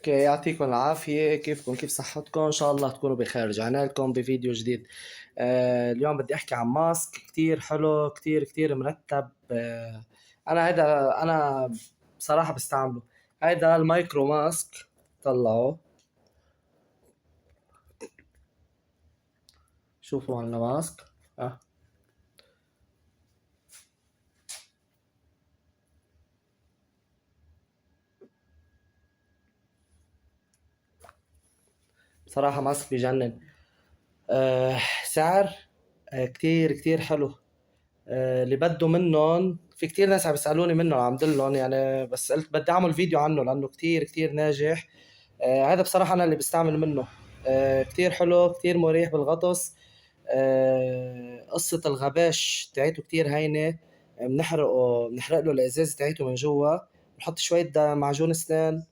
اوكي، يعطيكم العافية. كيفكم؟ كيف صحتكم؟ ان شاء الله تكونوا بخير. رجعنا لكم بفيديو جديد. اليوم بدي احكي عن ماسك كتير حلو، كتير كتير مرتب. انا بصراحة بستعمله. هيدا المايكرو ماسك. طلعوا شوفوا عنا ماسك. أه. بصراحة ماسك بجنن. أه سعر كتير كتير حلو. اللي بده منهم، في كتير ناس عم يسألوني منه، عم دلهم يعني، بس قلت بدي اعمل فيديو عنه لانه كتير كتير ناجح. هذا بصراحة انا اللي بستعمل منه. كتير حلو، كتير مريح بالغطس. قصة الغباش تاعته كتير هينة. بنحرق له الازاز تاعته من جوا، بنحط شوية معجون اسنان،